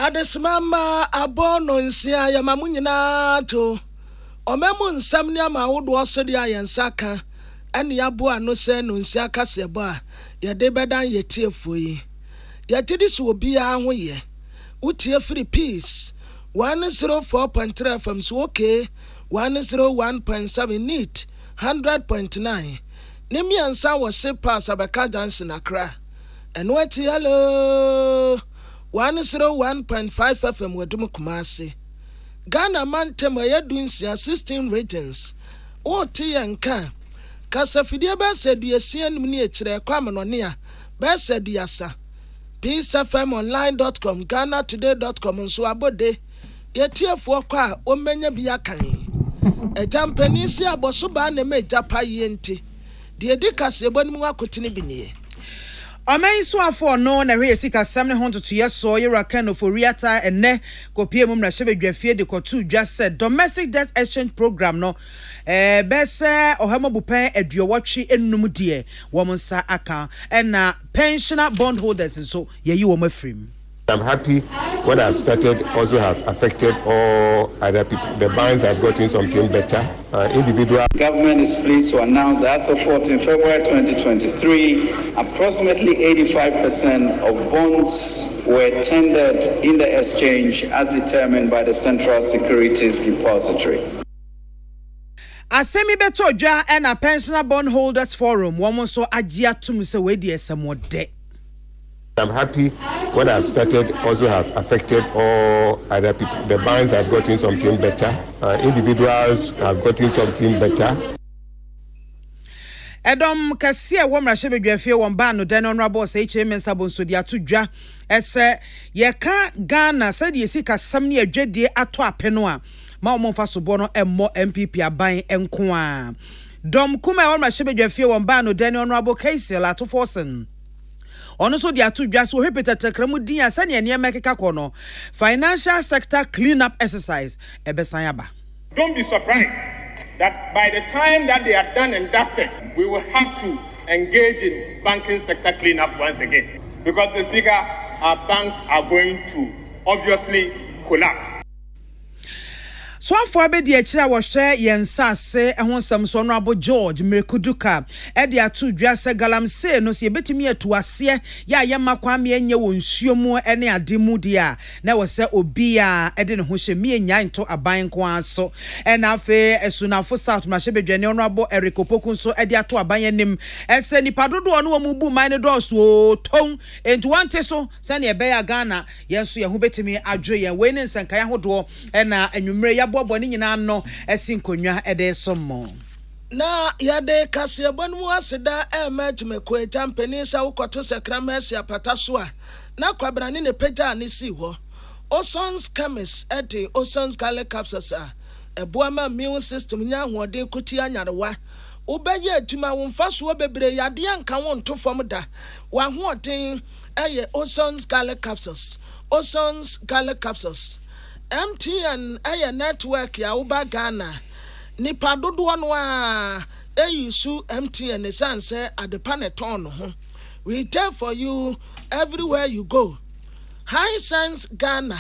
Adesimama abono nsia ya mamunyina to. Omemu nsam ni ama wodo osodi ayensaka. Ani yabo ano se no nsia kasebo a ye de bedan ye tiefo yi. Ye tidi so obi a ho ye. Utie free peace. 104.3 FM so okay. 101.7 neat. 100.9. Nimi ansa wo se pass abeka Johnson Accra. Eno ati hello. 101.5 FM wadum Kumasi. Ghana man tema yadunsia 16 regions. O ti yanka. Kasa fidie ba seduasia nim ni ekire kwame no ne a ba seduasa. peacefmonline.com ghanatoday.com nso abode yetiefo kwa o menya bi akan. Ejampani si aboso ba na me japa yenti. De edikase ebonim akotini bi ne. Omen so afọ no na hwe sika sam ne ho to yeso Akan for Riata enne kopie mum na hye bedwafie de kotu dwa said domestic debt exchange program no bese ohamabupan aduowotwe enum de wo nsa aka na pensioner bondholders so yeyi wo mafrim. I'm happy what I've started also have affected all other people. The banks have gotten something better. Individual government is pleased to announce that as of 14 February 2023, approximately 85% of bonds were tendered in the exchange as determined by the Central Securities Depository. Asemi beto dwa na pensioner bondholders forum womo so agia tum se we de esamode. I'm happy what I've started also have affected all other people. The banks have gotten something better. Individuals have gotten something better. Edom kasia wo mrahye bedwafie won ba no den honorable say chairman sabonso dia to dwa ese ye ka Ghana said ye sika sam ne adwade ato apeno a ma wo mfa so bo no emmo MPP aban enko a dom kuma wo mrahye bedwafie won ba no den honorable Kaisel ato forsen ono so dia to dwa so hepeta kramu din asa ne ne mekeka kono financial sector clean up exercise ebesan aba. Don't be surprised that by the time that they are done and dusted, we will have to engage in banking sector cleanup once again. Because the speaker, our banks are going to obviously collapse. So for be the achira wo hwe yensa se ehon sam so no abo George Mrekuduka e de atu dwa se galamse no se betimi atu ase ya yemakwa me enye wo nsuomu ene ade mu dia na wo se obi a e de ne ho hye me enya nto aban ko aso e na afi esunafo south ma hye bedwane no abo Erikopoku so e de ato aban anim e se nipa dodo no mu bu man do so ton enti wante so se ne be ya Ghana yenso ye ho betimi adwo yen we ne nsankan ya hodo e na anwumre ya bobo ni nyina no esinkonwa ede sommo na yade kase bonmu aseda ematmekwe champeni sa ukoto sekramesi apata so a na kwabrane ne pagya ne si ho Osons chemist ede Osons garlic capsules a eboama immune system nya hoden kuti anyarewa ubeye aduma wo mfaso bebre yade anka wo ntofom da wa hoden eye Osons garlic capsules Osons garlic capsules MTN aya network ya uba Ghana nipa dodo no a eyusu MTN sense adepa neton ho we tell for you everywhere you go high sense Ghana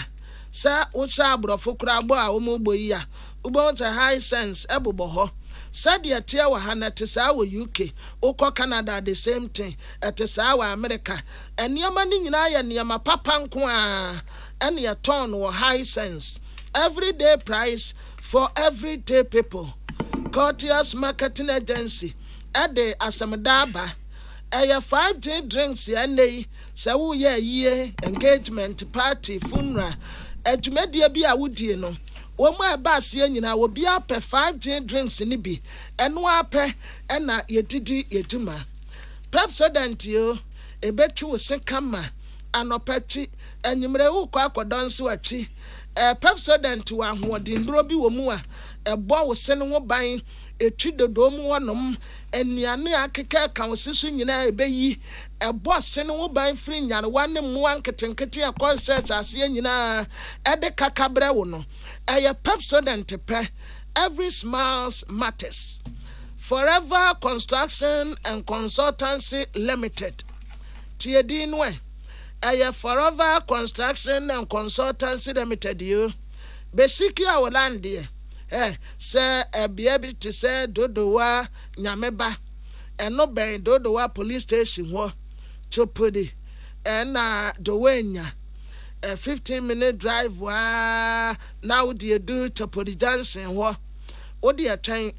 sa usha abrofo krabo a omogbo yi a ubo high sense ebobo ho said ya tia wa hanate sa wo UK ukọ Canada the same thing etesa wa America eniama ni nyina ya niama papa nko a and your tone or high sense. Everyday price for everyday people. Courteous marketing agency. Ade asamdaba. Aya 5-day drinks ya nei. Sawu ye engagement party funeral. Ejumedia bi awudie no. Womo abasi nyina wo bia pe 5-day drinks ni bi. Eno ape ena yedidi yeduma. Pepsodent yo ebetu sekama anopechi enyimre wo kwa akodonse wachi Pepsodent wa hoodindro bi wo mu a ebo wo se ne ho ban etwi dodo mu wonom eniane akeka ka wo sisu nyina ebeyi ebo se ne ho ban firi nyare wane mu anketenkete e concert ase nyina ede kakabre wo no Pepsodent pe every smiles matters. Forever Construction and Consultancy Limited tiedi no Forever Construction and Consultancy Limited you. Basically our land there. Say be able to say Dodowa Nyameba and no ben Dodowa police station wo Chopudi and Dowenya a 15-minute drive now do you do Chopudi Junction what do you train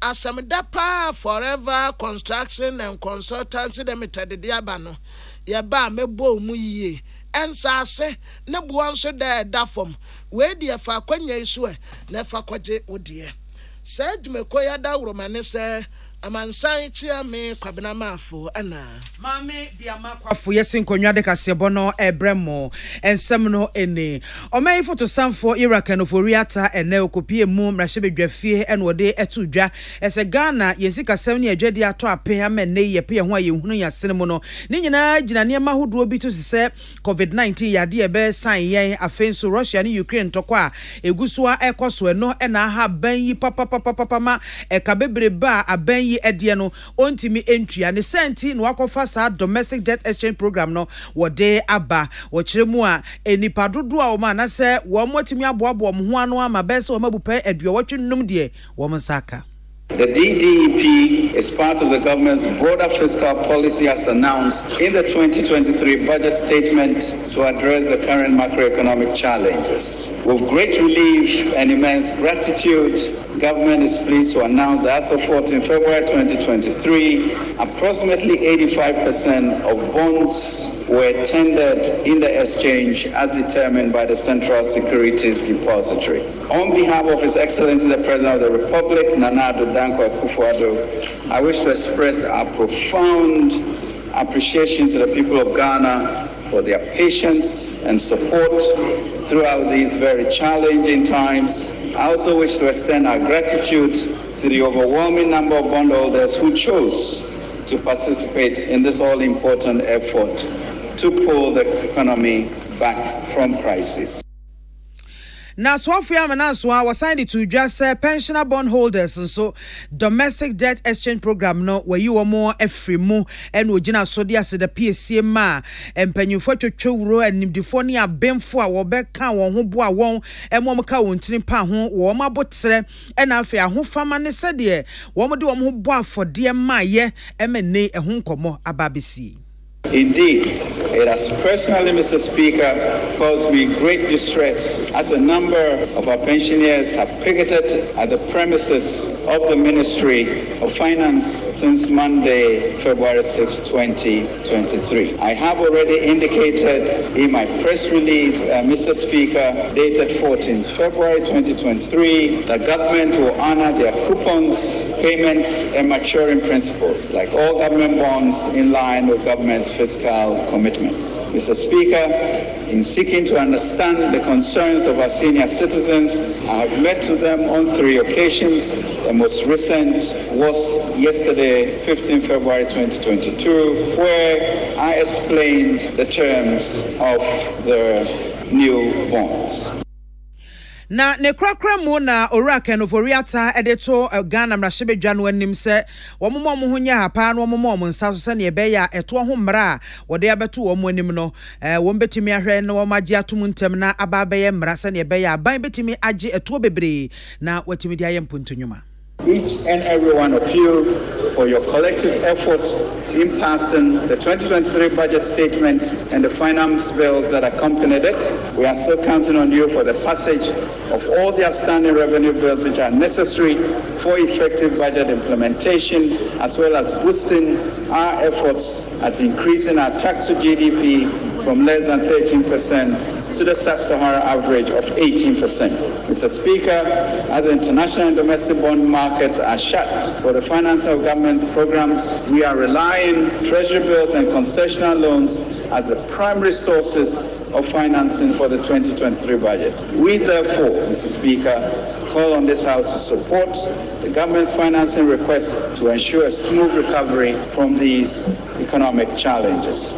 Asamidapa Forever Construction and Consultancy Limited Diabano Yaba mebo mu yie ensa ase ne buan so da fom we de fa kwanya isu e na fa kwaje odie sa dwumeko ya da woromane se amansan chia me kwabena mafo ana mame dia makwafo yesin konwa de kasebo no ebremo ensem no ene omai foto sanfo Akan oforiata ene okopie mu mrahye bedwafie ene ode etudwa ese Ghana yesika sem ne adwade ato ape amene yepe ho ayehunu yasene mu no ne nyina gina ne mahodo bi to se COVID-19 yade ebe san yen afenso Russia ne Ukraine tokwa egusua ekoso eno ena ha ban yi papa ma ekabebreba aban edie no ontimi entria ne senti no akofa sa domestic debt exchange program no wode aba wo kiremu a enipa dodo a wo ma na se wo motimi aboabo mo ho ano ama be se wo mabupa aduowatwe num de wo msaka. The DDEP is part of the government's broader fiscal policy as announced in the 2023 budget statement to address the current macroeconomic challenges. With great relief and immense gratitude, government is pleased to announce that as of 14 February 2023, approximately 85% of bonds were tendered in the exchange as determined by the Central Securities Depository. On behalf of His Excellency the President of the Republic, Nana Addo Dankwa Akufo-Addo, I wish to express our profound appreciation to the people of Ghana for their patience and support throughout these very challenging times. I also wish to extend our gratitude to the overwhelming number of bondholders who chose to participate in this all-important effort to pull the economy back from crisis. Na swafo ya mananso a waside to dwase pensioner bond holders so domestic debt exchange program no wayi wo mo afrimu ene ogina so de ase da PSC ma empanyufo twetwewuro animdifo ne abemfo a wo beka won ho bo a won emom ka won tini pa ho wo mabotre ena afi ahofama ne sede wo mo de wo ho bo afode ma ye emene ehun komo ababesi. Indeed, it has personally, Mr. Speaker, caused me great distress as a number of our pensioners have picketed at the premises of the Ministry of Finance since Monday, February 6, 2023. I have already indicated in my press release, Mr. Speaker, dated 14 February 2023, the government will honor their coupons, payments, and maturing principles, like all government bonds, in line with government's fiscal commitments. Mr. Speaker, in seeking to understand the concerns of our senior citizens, I have met with them on 3 occasions. The most recent was yesterday, 15 February 2022, where I explained the terms of the new bonds. Na ne krakra mu na Akan oforiata edeto Ghana mrahye dwanu anim se wo mommo ho nya hapa na wo mommo nsa so se ne be ya eto ho mra wo de abeto wo anim no wo betimi ahwe na wo magye atom ntem na aba be ye mra se ne be ya ban betimi age eto bebre na watimi dia ye mpontonwuma. Each and every one of you for your collective efforts in passing the 2023 budget statement and the finance bills that accompanied it. We are still counting on you for the passage of all the outstanding revenue bills which are necessary for effective budget implementation, as well as boosting our efforts at increasing our tax to GDP from less than 13% to the sub-Saharan average of 18%. Mr. Speaker, as the international and domestic bond markets are shut for the financing of government programs, we are relying Treasury bills and concessional loans as the primary sources of financing for the 2023 budget. We therefore, Mr. Speaker, call on this House to support the government's financing requests to ensure a smooth recovery from these economic challenges.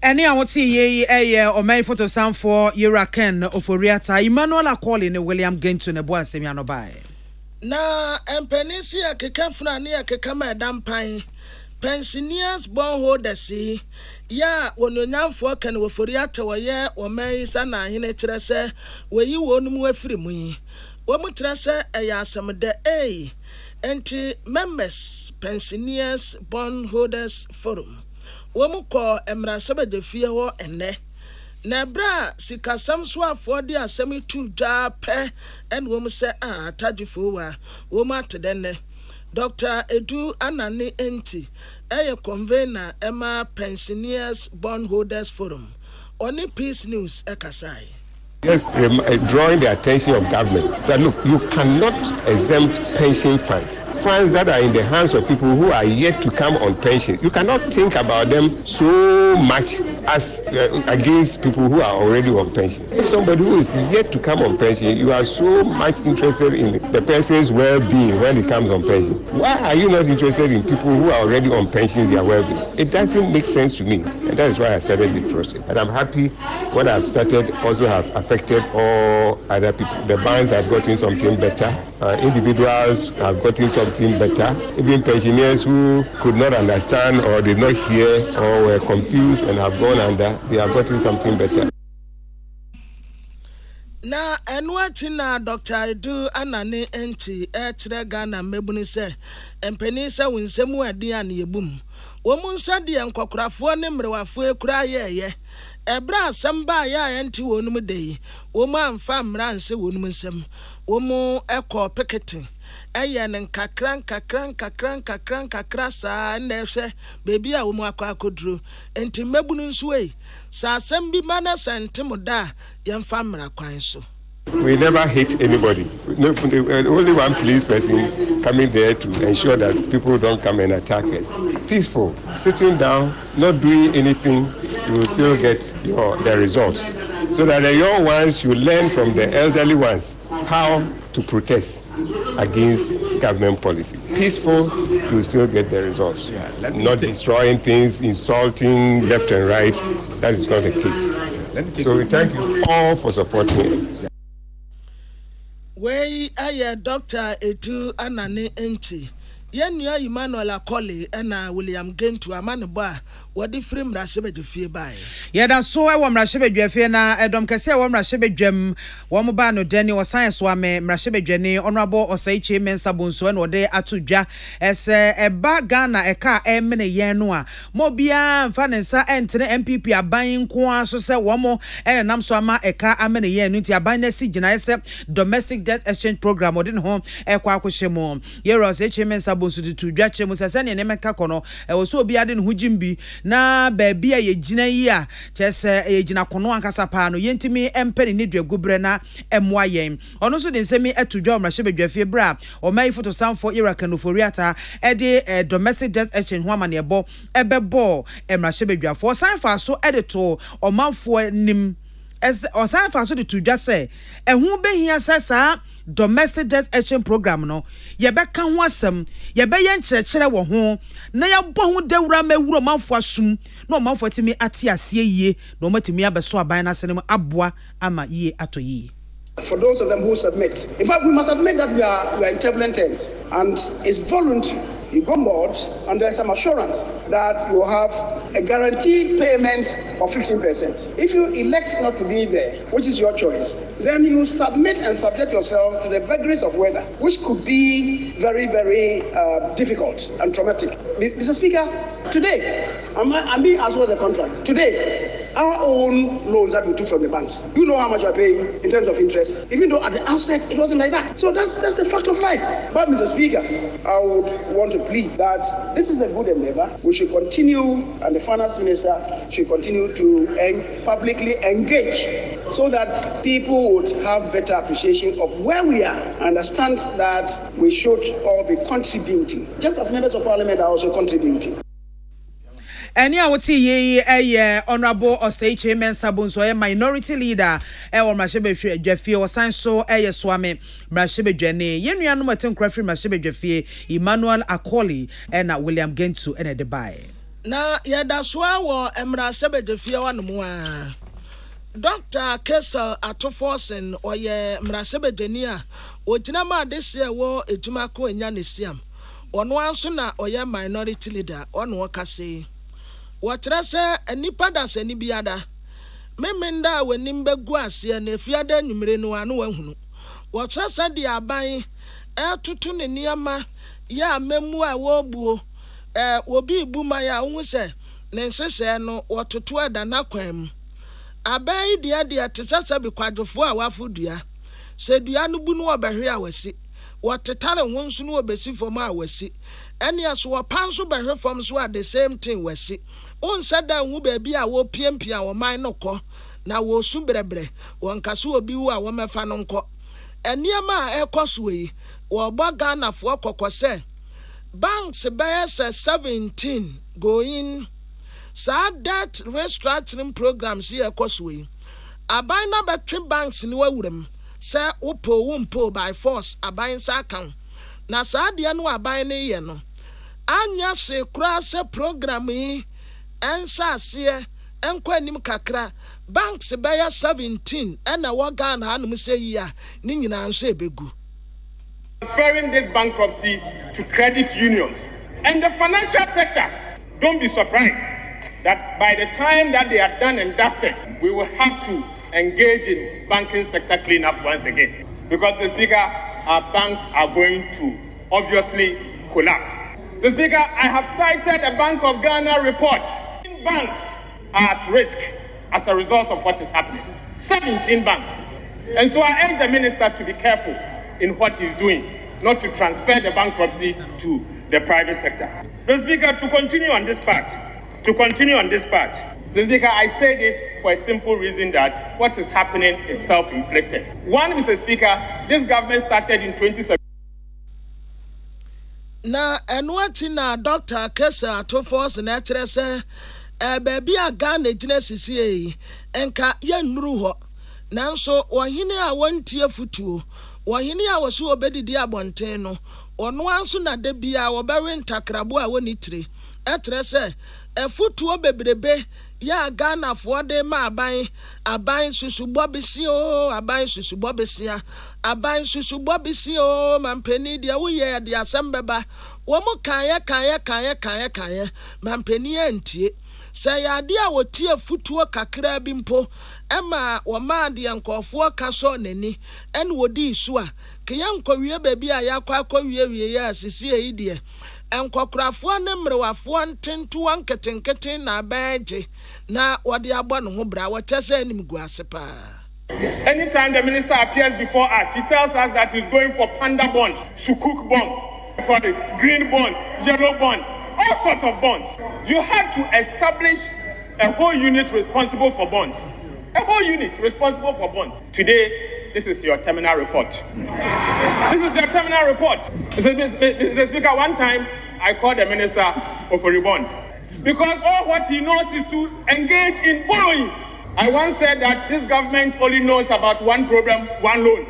Any I want see ye or my photo sound for Akan oforiata Emmanuel calling William Genton ne boa semiano by. Na empenisi akekafuna ni akekama dampan pensioners bondholders ya wononyamfo kan wofori atawoye womai sana hene kyerɛ weyi wonum wafiri mu yi womu kyerɛ ɛyɛ asamde enti members pensioners bondholders forum womu kɔ emrasabedefie ho enne na bra sikasam so afɔde asɛm tu dwa pɛ ɛne womu sɛ atadifo wa womu atedenne Dr. Edu Anani Enti convener Emma Pensioners Bondholders Forum. Only Peace News Ekasai. Yes, drawing the attention of government that look, you cannot exempt pension funds. Funds that are in the hands of people who are yet to come on pension. You cannot think about them so much as against people who are already on pension. If somebody who is yet to come on pension, you are so much interested in the person's well-being when he comes on pension. Why are you not interested in people who are already on pension, their well-being? It doesn't make sense to me. And that is why I started the process. And I'm happy what I've started also have affected all other people. The banks have gotten something better. Individuals have gotten something better. Even pensioners who could not understand or did not hear or were confused and have gone under, they have gotten something better. Na enwati na Dr. Edu Anani Enti etre Ghana mebuni se empeni se winsemu adi an yebum. Womu nsa de enkokrafo ne mrewafo ekura yeye. Ebra samba ya enti wonum dey. Womu amfa mranse wonum nsem. Womu eko picketing. Eye ne kakran sa na efse bebi a womu akwa akodru. Enti mebunu nsuwe. Sa sembi mana sentimo da yemfa mra kwan so. We never hate anybody. Only one police person coming there to ensure that people don't come and attack us. Peaceful, sitting down, not doing anything, you will still get the results. So that the young ones, you learn from the elderly ones how to protest against government policy. Peaceful, you will still get the results. Not destroying things, insulting left and right. That is not the case. So we thank you all for supporting us. Wey aye Dr. Edu Anani Enti. Yenua Emmanuel Akoli ena William Gentu amaneba wadi frame rasebedefie bai. Yeda so e wo mrasebedwefie na edom kese e wo mrasebedwam wo mo ba no dani wo science wa me mrasebedwani honorable Osaiche Mensa Bonso na ode atodwa ese eba Ghana eka emene yen no a mo bia mfa ne nsa entene MPP aban nko aso se wo mo ene nam so ama eka amene yen no nti aban na si gina ese domestic debt exchange program ode ne ho ekwa akohye mo yero Osaiche Mensa Bonso de tudwa che mo sese ne meka kono e wo so obi ade ne ho jimbi na baby a yegina yi a chese yegina kono ankasa pa no yentimi empeni ne dwagubre na emwa yen ono so de nsemi atudwa omrahye bra o mai photo samfo irakanoforiata e de domestic debt exchange ho amane ebo ebebo emrahye bedwafo sanfa so edito omanfo nim as osanfa so de tudwa se ehun behia sesa domestic debt exchange program no ye beka ho asem ye be ye nkyerɛkyerɛ wo ho na ye bɔ ho dawura mawuro manfo asum na manfo timi ate asie yie na omatimi abeso aban na senem aboa ama yie ato yie. For those of them who submit. In fact, we must admit that we are in turbulent times, and it's voluntary. You go board, and there's some assurance that you have a guaranteed payment of 15%. If you elect not to be there, which is your choice, then you submit and subject yourself to the vagaries of weather, which could be very, very difficult and traumatic. Mr. Speaker, today, I'm being asked for the contract. Today, our own loans that we took from the banks, you know how much you are paying in terms of interest. Even though at the outset it wasn't like that. So that's a fact of life. But Mr. Speaker, I would want to plead that this is a good endeavor. We should continue, and the finance minister should continue to publicly engage so that people would have better appreciation of where we are, understand that we should all be contributing. Just as members of parliament are also contributing. Eni awoti ye honorable Osaiche Mensa Bonso minority leader wo mrahye o sanso swame mrahye yenua no maten krafri mrahye Emmanuel Akoli na William Gentu ene de bae na yeda soa wo mrahye wanu a Dr. Kessel Atoforsen oye mrahye a ogyina ma dese wo ejuma ko enya ne siam ono anso na oye minority leader ono okase wɔkyerɛ sɛ anipa da sɛ ni biada memenda w'anim bɛgu aseɛ na efiada nwumire no ano wahunu wɔkyerɛ sɛ de aban ɛtoto ne nneɛma yɛ amemu a wɔbuo obi bu ma ya wo sɛ ne nsesɛ no wɔtoto ada na kwan mu aban deɛ te sɛ bi kwadwofo a wafodua sɛ dua no bu no wɔbɛhwe a wasi wɔtetare ho nso no wɔbɛsi fam a wasi ɛne so wɔpa nso bɛhwe fam so at the same thing wasi wonsɛ da hu baabi a wɔpiempia wɔ man no kɔ na wɔsu brɛbrɛ wɔnkaso obi wu a wɔmɛfa no nkɔ nneɛma a ɛkɔ so yi wɔbɔ Ghanafoɔ kɔkɔ sɛ banks bɛyɛ sɛ 17 going saa debt restructuring programs yɛ ɛkɔ so yi aban na bɛtwe banks ni wawuram sɛ wompo by force aban sa kan na saa deɛ no aban ne yɛ no anya se kura sɛ program yi ɛnsa aseɛ ɛnkɔ anim kakra banks bɛyɛ 17 ɛna wɔ Ghana hanom sɛ yi a ne nyinaa nso ebegu transferring this bankruptcy to credit unions and the financial sector. Don't be surprised that by the time that they are done and dusted, we will have to engage in banking sector cleanup once again. Because the Speaker, our banks are going to obviously collapse. The Speaker, I have cited a Bank of Ghana report. Banks are at risk as a result of what is happening. 17 banks. And so I urge the Minister to be careful in what he's doing, not to transfer the bankruptcy to the private sector. The Speaker, to continue on this part, the Speaker, I say this for a simple reason that what is happening is self-inflicted. One, Mr. Speaker, this government started in 2017. Na enwati na Dr. Kesa atofos na ekyere sɛ baabi a Ghana gyina sisi yi enka ye nnuru hɔ nanso wɔhene a wɔntie futuo wɔhene a wɔso obedidi abɔnten no ɔno anso na da bia wɔbɛwe ntakrabo a wɔni tire etere sɛ futuo bebrebe ya Ghanafoɔ de ma aban susubɔ bisio aban susubɔ bisio mampeni de woyɛ de asɛm bɛba wɔn kaayɛ mampeni antie sɛ yade a wɔtie futuo kakra bi mpo ɛma wɔma de nkɔfoɔ kaso n'ani ɛne wodi isu a kiyɛ nkɔwie baabi a yakɔ ya asisi yi deɛ nkɔkorafoɔ ne mmerewafoɔ ntentoa nketenkete na abɛgye na wɔde abɔ no ho bra wɔkyɛ sɛ anim gu ase paa. Anytime the minister appears before us, he tells us that he's going for panda bond, sukuk bond, green bond, yellow bond, all sorts of bonds. You have to establish a whole unit responsible for bonds. A whole unit responsible for bonds. Today, this is your terminal report. Mr. Speaker, one time I called the minister of a bond because all what he knows is to engage in borrowings. I once said that this government only knows about one problem, one loan.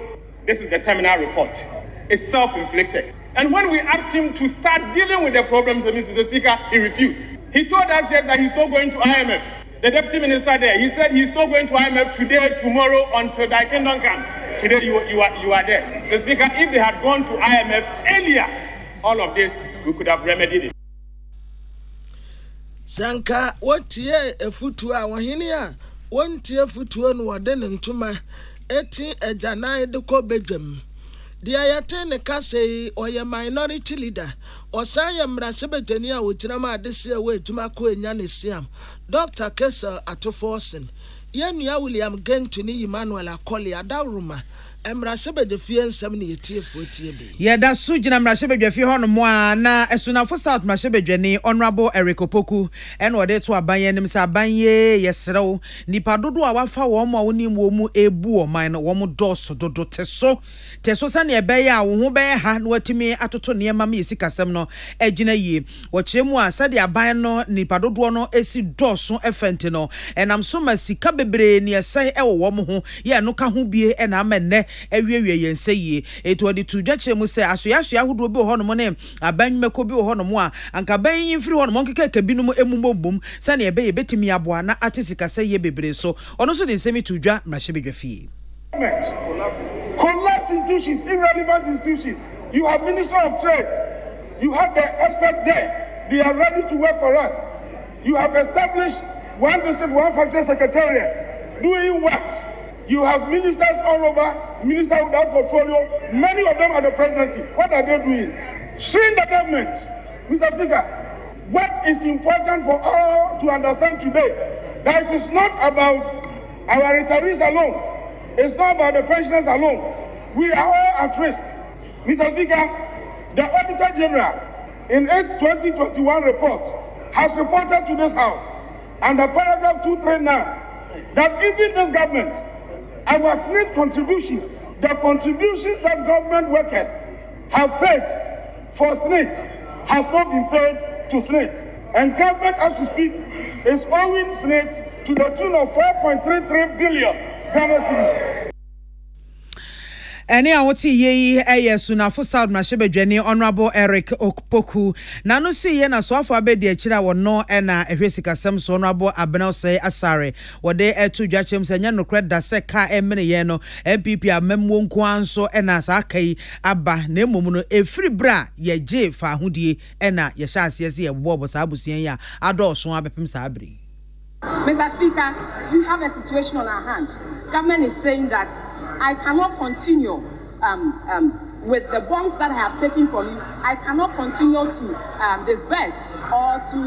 This is the terminal report. It's self-inflicted. And when we asked him to start dealing with the problems, Mr. Speaker, he refused. He told us yet that he's not going to IMF. The deputy minister there, he said he's not going to IMF today, tomorrow, until the kingdom comes. Today you are there. Mr. Speaker, if they had gone to IMF earlier, all of this, we could have remedied it. Sanka, what ye a futua, wahinia, one tier futua, no waden and tuma, eti a janai de co bedroom. The ayatene kase or your minority leader, or Sayam Rasebetania with Rama this year way to Mako and Yanisiam, Dr. Kessel at Forsen, Yania William Gentini Emmanuel Acoli Adaruma. Emrasebe de fie 70 40 bi. Ye da su gina mrasebe dwa fie hono mo na esunafo South mrasebe dwani Honorable Eric Opoku en wode to abanye nim se abanye yesrew nipa dodo a wafa wo mo woni mu ebu o man no wo mo doso dodo teso sa ne ebeye a wo ho beye ha na watimi atoto ne ma me sikasem no agina yie wo kire mu a sade aban no nipa dodo no esi doso efente no enam so masika bebre ne ese e wo mo ho ye no ka ho bie e na amenne ewiwie yense yie eto de tu dwache mu se asoya hodo bi ho no mo ne abanwumeko bi ho no mo a anka ban yimfiri ho no mo nkeka bi no mo emumobum sa ne ebe ye betimi aboa na atesika se ye bebre so ono so de nsemi tu dwa mrahye bedwa fie collapse institutions, irrelevant institutions. You have Minister of Trade, you have the experts there, they are ready to work for us. You have established one district, one factory secretariat. Doing what? You have ministers all over, ministers without portfolio. Many of them are the presidency. What are they doing? Shrink the government. Mr. Speaker, what is important for all to understand today, that it is not about our retirees alone. It's not about the pensioners alone. We are all at risk. Mr. Speaker, the Auditor General in its 2021 report has reported to this House under paragraph 239 that even this government, our SNIT contributions, the contributions that government workers have paid for SNIT has not been paid to SNIT. And government, as we speak, is owing SNIT to the tune of 4.33 billion Ghana cedis. Eni awoti ye sunafo South Mashebedwani Honorable Eric Okpoku na no si ye na soafo abedi akira wono na ehwesikasem so Honorable Abenel say asare wode etu dwachem senya nokre da se ka emene ye no MPP amemwo nko anso na sa kai aba na emom no efiri bra ye je fa hodie na ye sha ase ye bobo sa abusuan ya adolso abepem sa abri. Mr. Speaker, we have a situation on our hands. Government is saying that I cannot continue with the bonds that I have taken from you. I cannot continue to disburse or to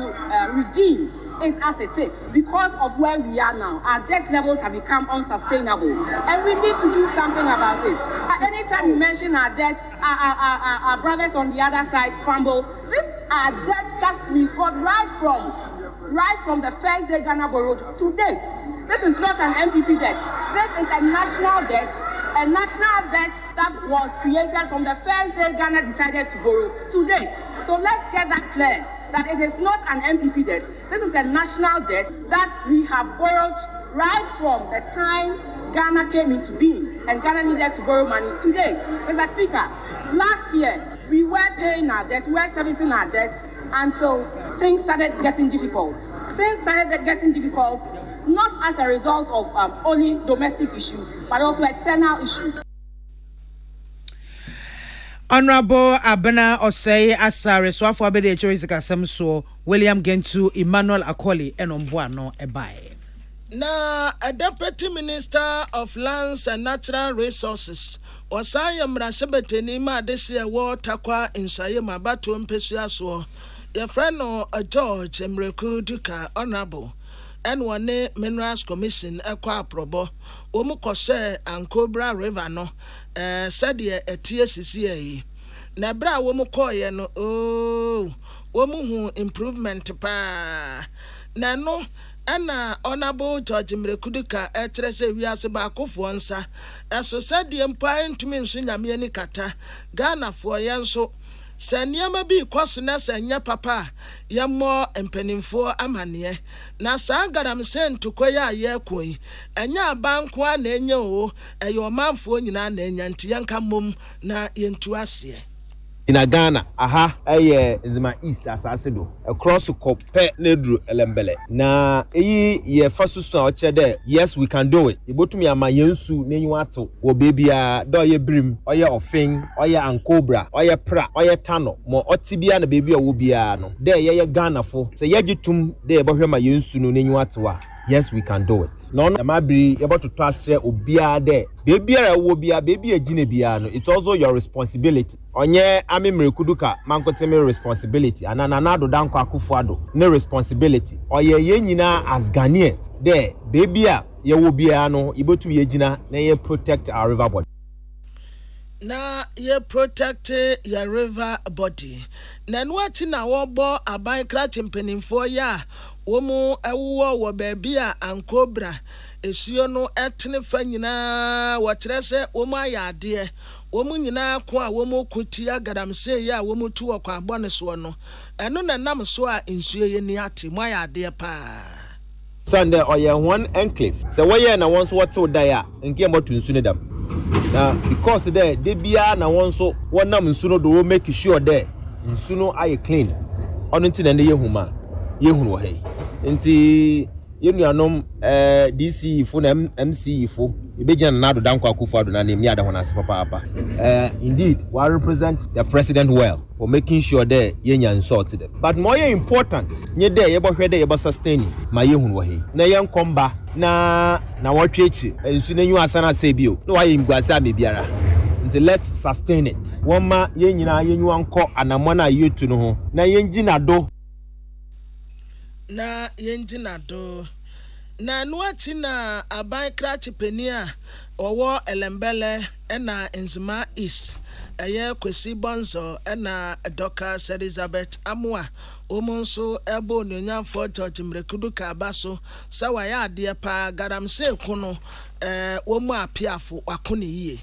redeem it as it is because of where we are now. Our debt levels have become unsustainable, and we need to do something about it. Anytime you mention our debts, our brothers on the other side fumble. These are debts that we got right from the first day Ghana borrowed to date. This is not an MPP debt. This is a national debt that was created from the first day Ghana decided to borrow to date. So let's get that clear, that it is not an MPP debt. This is a national debt that we have borrowed right from the time Ghana came into being, and Ghana needed to borrow money to date. Mr. Speaker, last year we were paying our debts, we were servicing our debts until things started getting difficult. Not as a result of only domestic issues, but also external issues. Honorable Abena Osei Asare Swafo Abede Choisikasem so William Gentu Emmanuel Akoli Enomboano Ebae. Na a Deputy Minister of Lands and Natural Resources Wasaya Mrasebeteni ma desi ewo takwa insaye mabatu mpesua so your friend no George Mreku Duka Honorable and one Minerals Commission ekwa aprobo omu kose Ankobra River no said ye TSCA na bra womu koye no womu hu improvement pa na no ana Honorable George Mrekuduka etrese wiase ba akofo nsa eso said ye mpa ntumi nso nyame ani kata Ghana fo ye nso Sanyama bi kwaso na sanya papa ya mo empanimfo amane na sa garam sentu koya ye koyi enya banko a na enya o eyo manfo nyina na enya ntiyanka mom na yentu ase in Ghana aha Zima East asase do across Kope Nedru Elembele na ye fasusu a oche there yes we can do it ibotumi ama yensu nenyu ato wo bebia do ye brim oye ofin oye ankobra oye pra oye tano mo otibia na bebia wo bia no there ye Ghana fo se yegitum there bohwe ma yensu no nenyu ato a yes we can do it no mabri able to trust obia there bebia wo bia bebia gine bia no it's also your responsibility onye ami Mrekuduka mankoteme responsibility anana do danko akufuado ne responsibility oye ye nyina as Ghanaians there bebia ye wo bia no ibotum ye gina na ye protect our river body na ye protect your river body na nwati na wo bo aban krati mpanimfo ya womu ewuwo wo bebia Ankobra esio no etene fa nyina wotrese womu ayade womu nyina ko a womu kutia garamse ya womu tuwo kwa abone so no eno na nam so a nsuo ye ni ate mo ayade pa Sunday oye one enclave se woye na wonso wote odaya nke mbotu nsu ne dam na because there de bia na wonso wonam nsu no do make sure there nsu no aye clean ono nti na ne yehuma yehunu wo hey nti yenuanom DC fo na MC fo ebejan na do danko akufo do na nemi ada honase papa indeed we represent the president well for making sure that yenya insult them but more important nye there ye bo hwe there ye bo sustain ma ye hunu wo he na ye nkomba na wotwe echi ensu na nyu asana se bio no wa ye mguasa me biara until let's sustain it woma ye nyina ye nyu anko anamo na yetu no ho na ye ngina do na yenjina do na nuati na aban krati penia owo elembele ena enzima is eye kwesi bonzo ena doka Elizabeth amua omonso ebo nyanyafo George Mrekudu ka baso sawa ya ade pa garamse kuno womu apiafo wakone yie.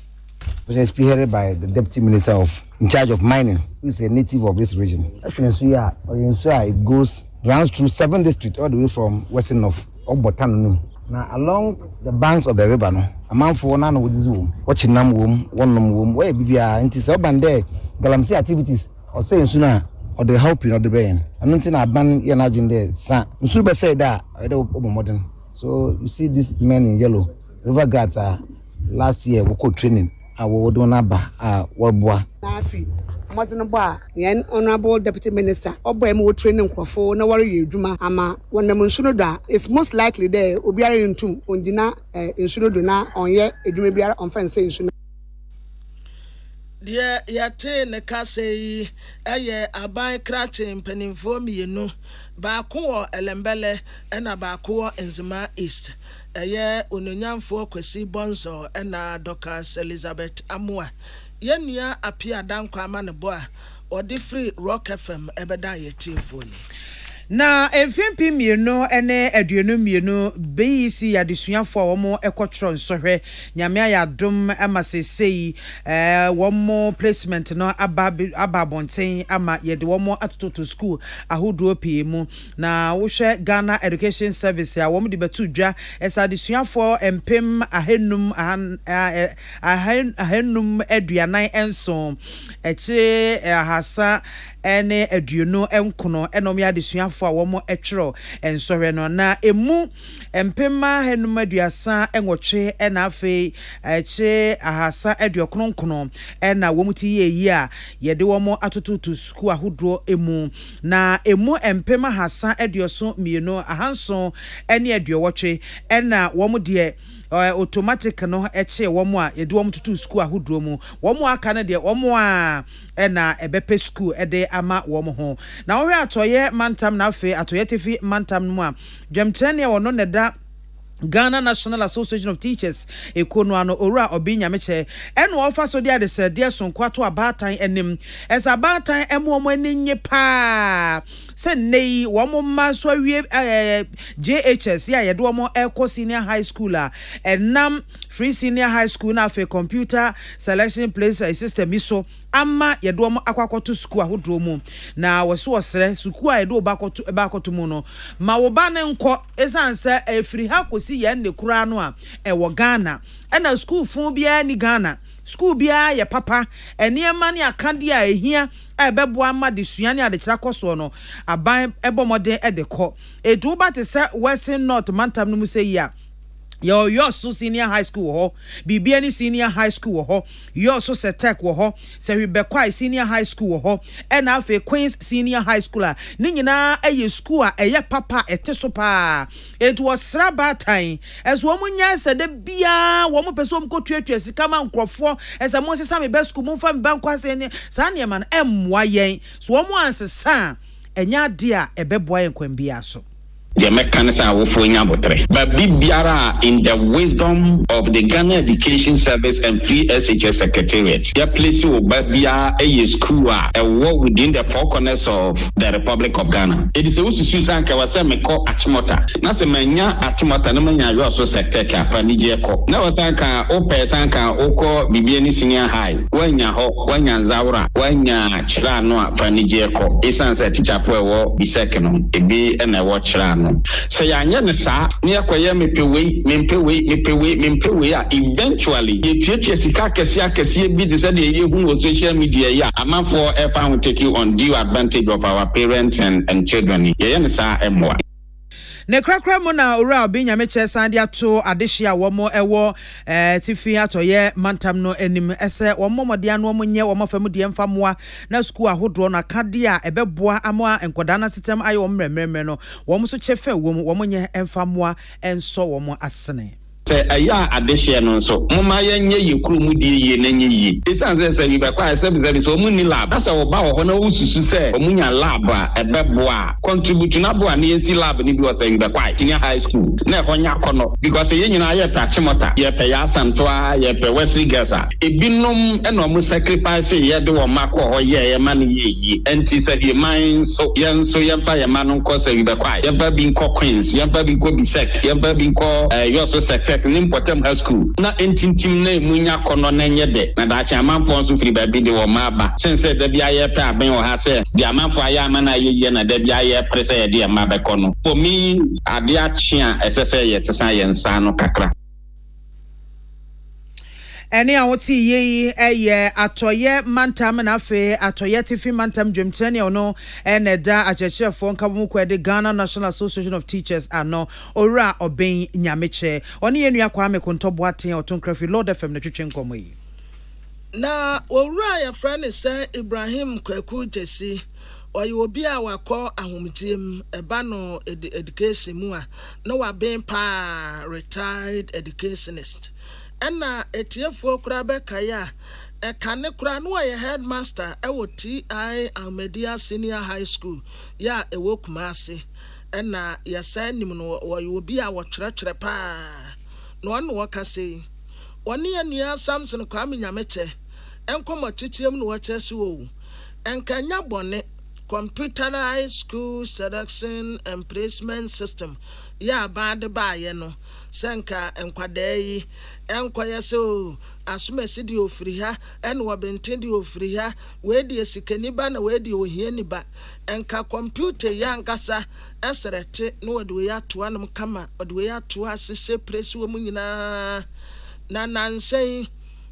Was spearheaded by the Deputy Minister in charge of mining, who is a native of this region. Actually, it goes runs through 7 districts all the way from western of Obotan. Now, along the banks of the river, a man for none with this womb, watching them womb, one womb, where Bibia, and it's urban there, Galamsey activities, or saying sooner, or the helping of the brain. I'm not saying I ban Yanajin there, son. Musuba said that, I don't modern. So, you see, these men in yellow, river guards are last year, we called training. I will do naba, Warboa. Mazinaba, yan honorable deputy minister, Oboemo training for no worry, Juma, Ama, when the Monsunoda is most likely there, Ubiari in Tum, Undina, in Sunoduna, on ye, Edumibia on fencing. Dear Yate Nekase, aye, abai kratin peninfo mi no, Bakuo Elembele, and a Bakuo Enzima East. Aye, Ununyanfo Kwesi Bonzo, and a Docas Elizabeth Amua. Yenya apia dan kwama ne boa or the free Rock FM ebeda ye tifoni. Na emfempi mienu ene aduonu mienu beisi ya desuafo womo ekotro nsohwe nyame ya dom amasesei womo placement no ababonten ama yede womo atoto school ahodo pemu na wohwe Ghana Education Service ya womo de betu dwa esa desuafo empem ahenum ahenum aduanan enso eche ahasa ene aduonu enkono enom ya desuafo a womo etwero ensɔhwɛ no na emu empema henum aduasa enwɔtwe ena afi eche ahasa aduokronkono ena womu ti yeyi a yede womo atototo school ahodo emu na emu empema hasa aduoso mienu ahanso ene aduowɔtwe ena womu de automatic no eche womo a yede womo tutu school ahodo mu womo aka na de womo a ena ebepe school ede ama womo ho na wo hwe atoye mantam na afi atoye tefi mantam no a dwemtrene wono ne da Ghana National Association of Teachers ekono ano ora obinya meche eno ofa so dia de se dia sonkwato abatan enim esa abatan emo aninye pa se nei womo maso awie JHS ya yede womo eko senior high school a enam free senior high school na fe computer selection place system iso ama yede womo akwakoto school ahodo mu na wose wosre school a yede obakoto mu no ma wo ba ne nko esanse efiri ha kosi ye ne kura no a ewo Ghana ena school fun bia ni Ghana school bia ye papa eniema ne akade a ehia ebebo ama de suane ade kira koso no aban ebomode edeko edu ba te se Western North mantam no mu se ya your so senior high school ho bibia ni senior high school ho your so setech ho se Rebecca senior high school ho and afi Queens senior high school a ni nyina eye school a eye papa eteso pa it was sraba time as wo munya se de bia wo mo person ko tuatua sika ma nkrofo as mo sesa me best school mo fa me bank kwase ne sa ne ma na emwa yen so wo mo ansesa enya de a ebeboa yen kwambia so the mechanism but biara in the wisdom of the Ghana Education Service and Free SHS Secretariat. Their place will be a school a war within the four corners of the Republic of Ghana. It is also Susan Kawasame called Achimota. Nasemanya Achimota Namanya you also secretary Panijeko. Now Sanka Ope Sanka Oko Bibiani Senior High. Wanya Ho, Wanya Zaura, Wanya Chirano Panijeko. Isansa teacher for be second, a be and a watch say anya ne sa ne akoye mepewe eventually ye tuatua sika kese bi de say de ye hu on social media ya amanfo efa take you on due advantage of our parents and children ye ne sa emwa ne krakra mu na ora obi nyame chesan dia to adehia wo mo ewo tifi atoye mantam no anim ese wo momode anu mo nye wo mafam die mfamoa na school ahodo na kade a ebeboa ama enkoda na system ayo mremremre no wo mo so chefe wo mo nye mfamoa enso wo mo asene se aya adehye no nso moma yenye yekuru mu di ye na nye yi esan se bi bakwa se so mu ni lab asa wo ba wo na wususu se omunya lab a ebeboa contribute na bo a na yensi lab ni bi wo se bi bakwa senior high school na ho nya kono because ye nyina ye pachimota ye pe ya santoa ye pe wesi gasa ebinom e no mu sacrifice ye de wo makọ ho ye ma ne ye yi enti se ye man so ye pa ye ma no ko se bi bakwa ye ba bi nko queens ye ba bi nko bisek ye ba bi nko yo so sector in Potem High School. Na intim na munya kono na nyede. Na da cha amanfo nso firi ba bi de wo maba. Sense da bia ye pa aben wo ha se. Di amanfo aya ma na ye na da bia ye prese ye de ma be kono. For me ade a chia esese ye sesa ye nsa no kakra. Eni awoti ye eye atoye mantam na afe atoye tifi mantam dwemtrene ono eneda achechefo nkabomu kwede Ghana National Association of Teachers ano ora oben nyameche oni yenu akwa mekontobo aten otonkrafi Lord FM na twetwe nkomo yi na ora ya friend say Ibrahim Kwaku Jesi oyi obi a wakọ ahomtiem eba no education mu a na wa ben pa retired educationist ena etiefo kura bekaya ekane kura no ye headmaster ewo TI Ahmedia Senior High School ya ewo Kumasi ena yesa nim no wo obi a wo kyerɛkyerɛ pa no ɔno wɔka sei ɔne anua Samson Kwame Nyameche enkomo titiem no wɔkyerɛ wo enkanya bone computerized school selection and placement system ya bad baye no senka enkwadayi enkoye so asumesi di ofiri ha en wobenten di ofiri ha we di esikani ba na we di ohiani ba enka computer ya nkasa esrete no wode we atoa no kama wode we atoa sese press wo mu nyina na nansen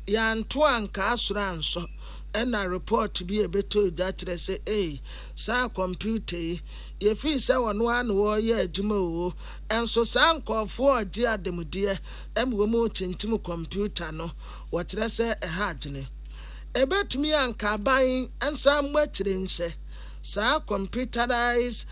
ya ntoa nka asura anso ena report bi ebeto datre say sa computer ye fi se wono an wo ye adwuma o enso sa nkofo odi ademudie emwo mu chintim computer no wotre se ehagene ebetumi anka ban ensa mwatire nse sa computerized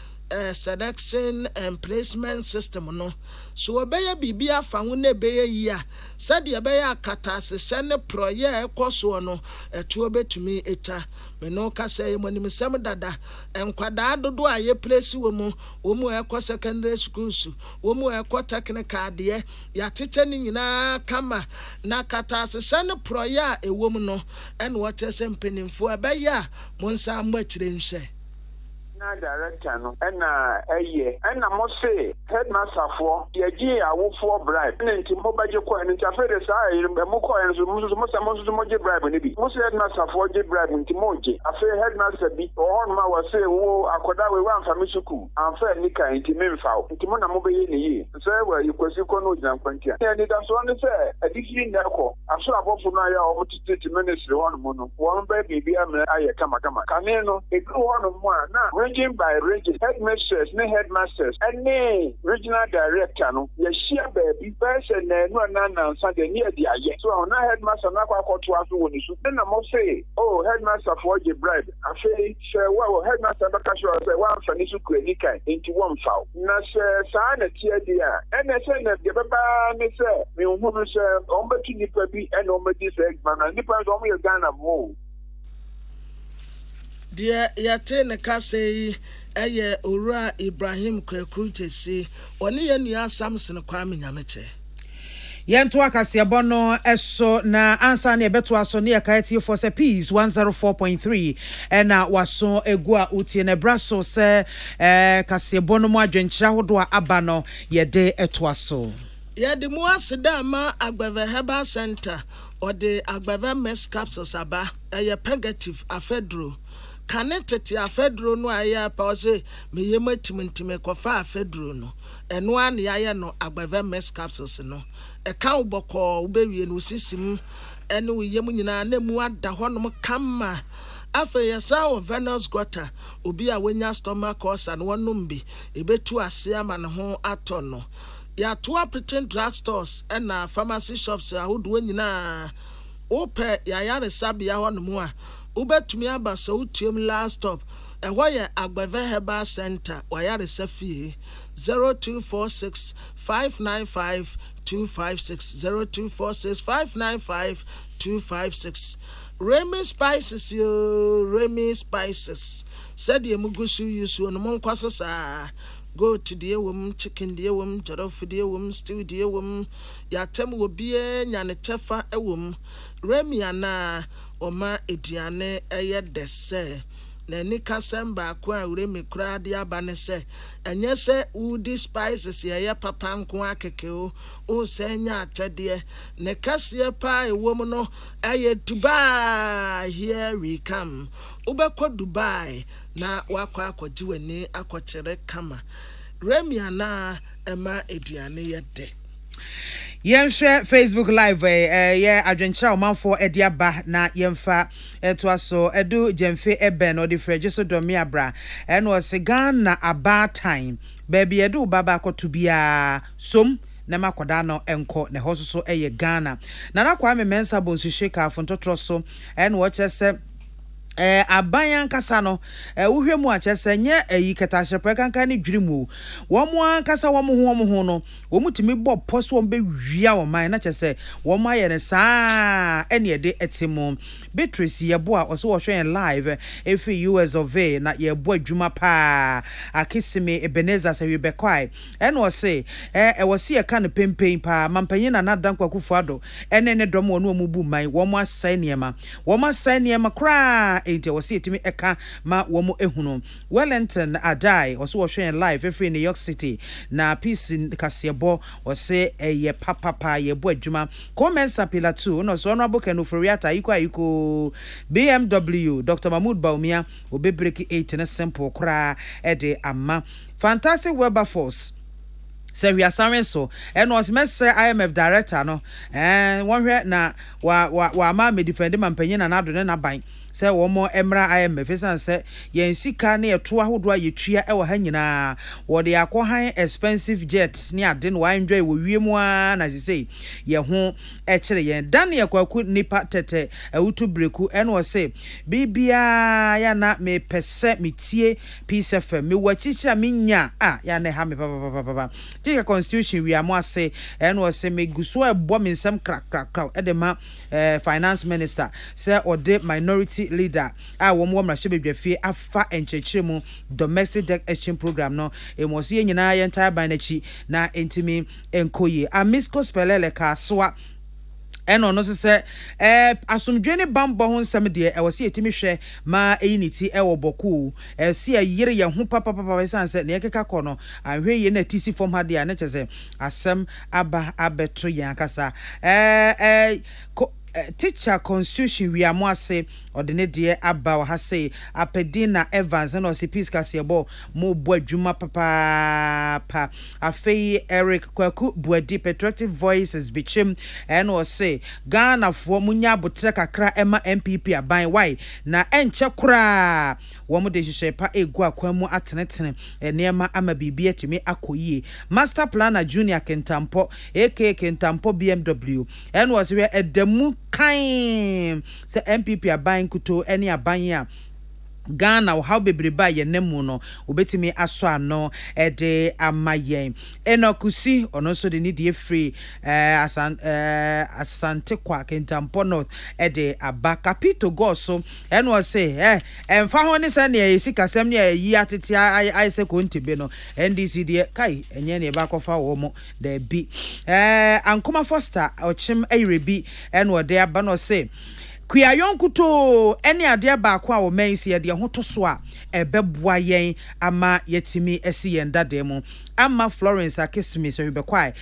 selection and placement system no so obeye bibia fa ho na beye yi a sade obeye akata sese ne proye ekoso no eto obetumi eta me no ka say monim sem dada enkwada dodo a ye place wo mu ekọ secondary schools wo mu ekọ technical de ya tete ni nyina kama na kata sese ne proye a ewo mu no en wote sempenimfo obeye a monsa mwatire nse director no na na mo say headmaster for ye gi awo for bribe nti mo baje ko nti afere sa mo ko en so mo je bribe ni bi mo say headmaster for je bribe nti mo je afere headmaster bi o hon ma wa say wo akoda we wan fami suku anfa ni kan nti me mfa nti mo na mo be ye ni yi so we kwasi ko no jina kwantia ni da so ni say adiki na ko aso abofo na ya o titi ministry hon mo no won ba bibi amra aye kama kane no e go hon mo na by region headmasters ne headmasters and regional director no ye share baby person na Sunday near the aye so on headmaster na kwa to aso woni so na mo say headmaster for the bribe I say share headmaster ba ka sure say wan fani su kwani kai into one foul na sa na tie dia and say na de baba ne say me hu no say on ba tuni pa bi and on ba dis exam na nipa do mo ye Ghana mo dia yate ne kase eye ora Ibrahim Kwaku Jesi oni ye nua Samson Kwame Nyameche yento akase bono eso na ansa na ebeto aso ne yakaiti for se peace 104.3 ena waso egu a utie ne braso se kase bono mu adwenkyira hodo a aba no ye de eto aso ye de mu aseda ma Agbava Herbal Center ode Agbava Mess Capsules aba eye pegative afedro kanetete afedro no aya pa se meye matimintime kofa afedro no eno an ya no Agbava Mess Capsules no e ka uboko ubewie no sisim ene yem nyina na mu ada honom kama Afe yesa o venous gutter obi a wenya stomach ulcer no wonum bi ebetu ase ama ne ho atono ya to apeten drug stores na pharmacy shops ahodo nyina ope ya yare sabia honom a ubetumi aba so utiem last stop ehwo ye Agbeve Herbal Center wa yare safie 0246 595 256 0246 595 256 Remy Spices yo Remy Spices said ye mugusu yusu no monkwaso sa go to the chicken the jollof the stew the ya tem wo bie nya ne tefa ewom Remy ana oma ediane eye dese na ni kasemba kwa Remy kura de abane se enye se woody spices ye papa nko akeke o se nya atede ne kase pa ewom no eye Dubai here we come ubekọ Dubai na wakọ akọji wani akọchere kama Remy ana ema ediane yede Yemhwe Facebook live ye adwenkyera omanfo ediaba na yemfa to aso edu jemfe eben odi frejeso domi abra eno osigan na aba time baby edu baba akoto bia som na makoda no enko ne hososo eye Ghana na nakwa mensa bonsu sheka fontotro so eno wo chese abayan kasa no wohwe mu achese nye eyi ketahyepe kankan ni dwirimu wo mu ankasa wo mu ho no wo mutimi bo poso be wia wo man na chese wo ma ye ne saa ene ede etimo Beatrice yebo a oso wo hwen live efi US of A na yebo adwuma pa akisime Ebenezer se webekwai ene wo se wo se ye kan pempen pa mampanyin na nadan kwakufu ado ene ne dom wo no mu bu man wo mu asai niema kra ente wasi etimi eka ma womo ehunu Wellington Adai oso wo hwen live every New York City na peace kasebo wose eye papa yebo adwuma commensa pila 2 no so no aboka no foriata iko BMW Dr. Mahmoud Baumia obebreki 8 na simple kra ede ama Fantastic Wilberforce se we are so and was messer IMF director no one hwe na wa ma me defend man panyin na ado na ban se wo mo emra IMF san se yen sika na yeto ahodo ayetua e wo ha nyina wo de akohan expensive jet ni ade no enjoy wo wiemu a na se ye ho e kire yen Daniel kwaku nipa tete awutu breku en wo se bibia ya na me pese metie peace fm me wachichira minya ya na ha me papa Tika constitution we are say and was say me guso ebo me nsem crack edema finance minister say or the minority leader wo mo mra shebedwafie afa enchechiremu domestic debt exchange program no e mo se nyina ye entire banachi na entimi enkoye amisco spelele ka soa eno no se asomdwene bambo ho nsem de e wose etimi hwe ma eyiniti e wo boku se ayire ye ho papa sanse ne yekeka kono ahwe ye na tisi form hade a ne chese asem aba abeto yan kasa teacher constitution we are say ordinary dear aba ha say apedina Evans and osi peace kasebo mo bo adwuma papa afei Eric Kwaku Buedi patriotic voices bichim and was say Ghana for munya botre kakra ema MPP aban why na enche kura wo mo de hyepa egu akwamu atenetene enema ama bibia timi akoyie master planner junior Kentampo aka Kentampo BMW and was where edemu kain se MPP aban kuto eni aban ya Ghana how bebreba ye nemu no obetimi aso ano ede amayen enokusi ono so de ni die free asante kwa Kentampo North ede abaka pito go so eno say emfa ho ne se ne yesika sem ne yi atete ai se ko ntebe no NDC de kai enye ne ba kofa wo mo da bi Ankoma Foster ochim ayrebi eno de aba no say Kuya yonkuto eni ade ba kwa wo mensi ye de ho to so a ebeboa yen ama yetimi esi yen dade mu ama Florence akisimi so bekwai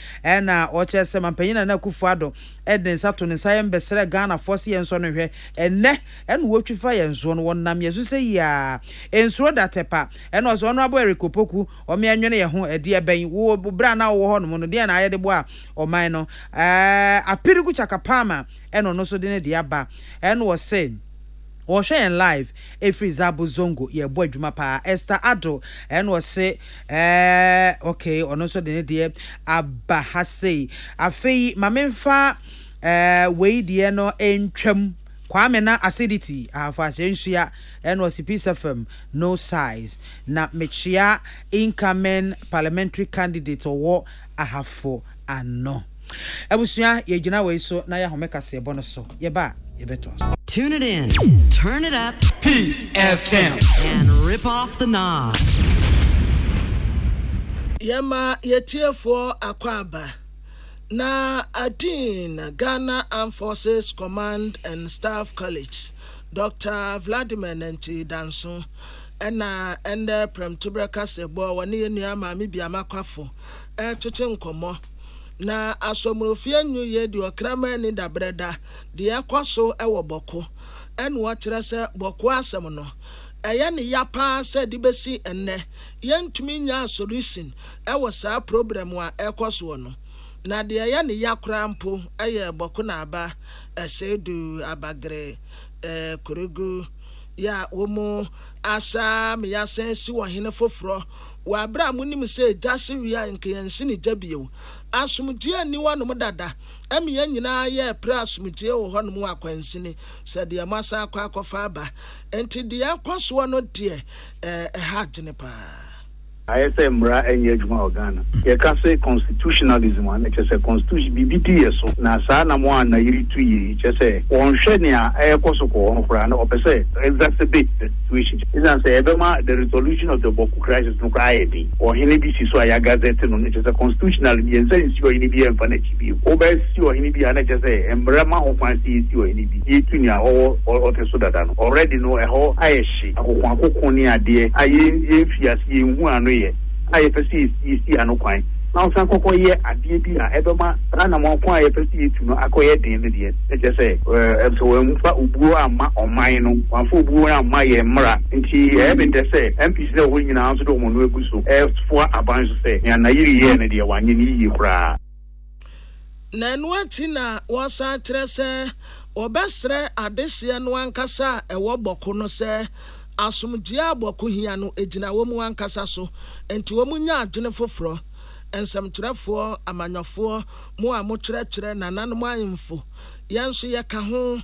na o chese mampanyina na kufuado eden sato ne sayem besere Ghana force yen so no hwe enne wo twifa yen so no wonnam yesu se ya enso datepa o so no abo erikopoku o me anwene ye ho ade ben wo bra na wo ho no no de na ayede bo a o man no apirigu chakapama no so de ne de aba wo say Osha and live every Zabo Zongo ye boy Juma pa Esther Ado and was say okay on also the dear Abahase Afi Mamenfa we no entram Kwame na acidity afa chensia and was piece of no size na mechia incoming parliamentary candidate or I have for and no Ebusua ye gina we so na ya homeka se bono so ye ba ye betos. Tune it in, turn it up, Peace FM, and rip off the knob. Yema yetiefo akwaba na Adin Ghana Armed Forces Command and Staff College Dr. Vladimir Nenti Danso ende prem tubraka sebo wani enua maami biama kwafo tete nkomo na asomrofie nyu ye di okrama ni dabreda de yakwaso ewo boko enu akyere se boko asem no eye ne yapa se di besi enne yentumi nya solution ewo saa problem a ekwaso no na de eye ne yakra mpo eye boko na aba esedu abagre kurugu ya womo asa me yasensi wo hene foforo wa bra munim se jase wia nkenyansi ni jabio asumdie ani wonu dada emi nyina ye pra asumdie wo hono akwansi ni se de masa akwafa ba enti de akwaso no de ha gene pa I say mra enye juma Ghana. Ye can say constitutionalism and it say constitution BBT so na sa na mo na yiri tu yi che say won hwe ne a ekoso ko on kra na opese exacerbate the situation. Is an say ebema the resolution of the Boku crisis no kra edi. Or hini bi si so ya gazette no it say constitutional bi en say si o hini bi en fa na chi bi. O ba si o hini bi na che say emra ma ho fan si o hini bi. Yi tu ni a o te so dada no. Already no e ho ayeshi akokon ni ade aye fiasi enhu anu I perceive you see an okwan. Now, some cocoa ye at the Ebema, Ranamon, I perceive to know Akoya Dindian. Let's just say, so when Ubua or mine, one for Bua, my Mara, and she having to say, MPs the winning answer to Monugusu, else for a bunch of say, and Nairi and the one you need bra. Nanwatina was a tresse or bestre adesian one cassa a wobokono say. Asumdia boku hiano ejina wo mu ankasa so enti wo mu nya adwene foforo ensem trefo amanyofo mu a mo kyerɛkyerɛ nananom ayemfo yenso ye ka ho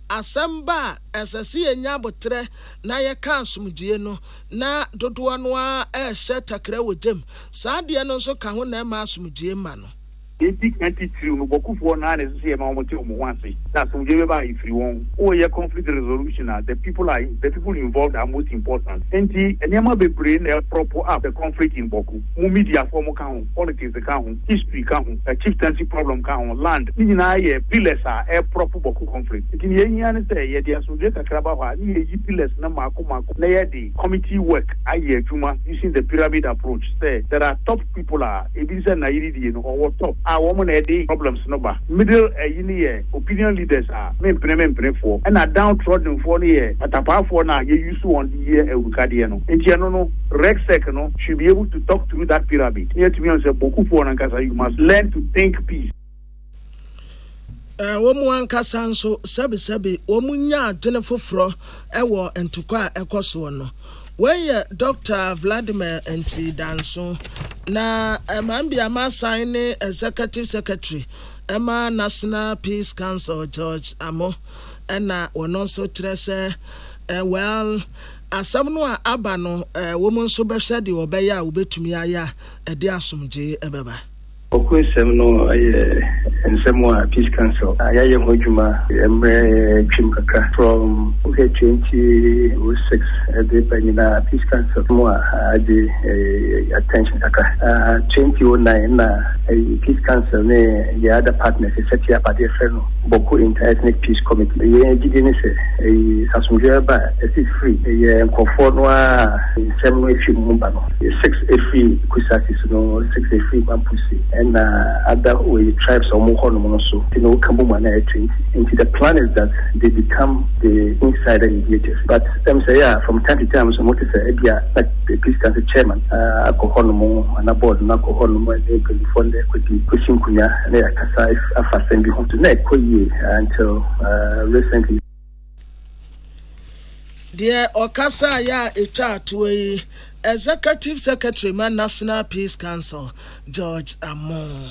asamba esasi enya botre na ye ka asumdie no na dodoɔ no a ɛhyɛ takra wodem saa de no nso ka ho na ma asumdie ma no Big entity no boku for na na say ma mo te mo wanse that's some give ba if you want oh yeah conflict resolution the people involved are most important enti enema be brain proper up the conflict in boku mo media form kan politics kan history kan chieftaincy problem kan land ni na ye pillars are proper boku conflict enti ye nya ne say ye dia so je takraba ha ni ye pillars na mako na ye the committee work aye adwuma using the pyramid approach say there are top people are e bi say na yiri die no or top a woman edi problems no ba middle yini opinion leaders are men for and a downtrodden for the atapa for na you use on the year edukade no enti no rexec no should be able to talk through that pyramid here to me on say boku for nankasa you must learn to think peace womu ankasa nso sebi womu nya adwene foforo ewo entukwa ekoso no when Dr. Vladimir Nenti Danso na Mambia ma sign executive secretary Emma National Peace Council George Amo na wono so trese well asam no a aba no woman so be hwede obeya obetumi aya ede asomje ebeba Okwesem no Nsemwa Peace Council ayaye hojuma emre chimkaka from 2006 the Panina Peace Council mo ade attention kaka 2009 na Peace Council ne the other partners set up at the friend Boku Inter-Ethnic Peace Committee ye gidi ne se asumdwe ba is free ye nkofo no a nsem efi mu ba no 6 efi kusasi no 6 efi mampusi and other way tribes or more so the plan is that they become the insider mediators. But them say from time to time so what is like the Peace Council chairman alcohol and a board and alcohol before the question kunya na kasa if after be home to until recently. deɛ ɔkasa ya etwa atoyi Executive Secretary Man National Peace Council George Amon.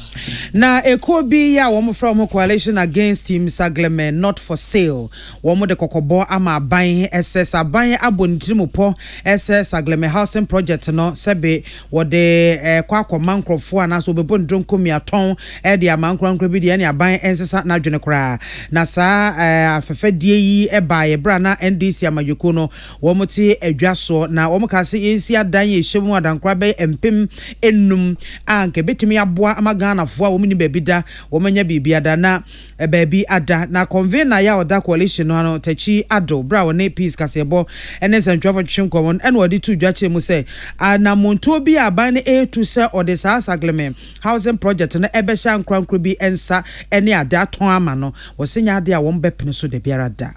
Na ekobi ya womo from coalition against him Saglemen not for sale. Womo de kokobo ama aban SS aban abonitirimupo SS Saglemen housing project no sebe wode kwa mankrofo ana so bebo ndronko miaton de amankrankro bi de ne aban ensesa na dwene kra. Na saa afefedie yi eba ye bra na NDC amayoko no womo ti adwaso na womo ka se yensi adan ye hyemu adankra be empem enum anke betimi aboa amagana fo a wo mini baby da wo manya bibia da na baby ada na convener ya oda coalition no ano tachi ado bra wo ne peace kasebo ene sentro twinkomon ene odi tu dwache mu se anamonto bi aban e to se ode sa Saglemen housing project no ebe sha nkrankro bi ensa ene ada ton ama no wo senya ade a wo mbepene so de biara da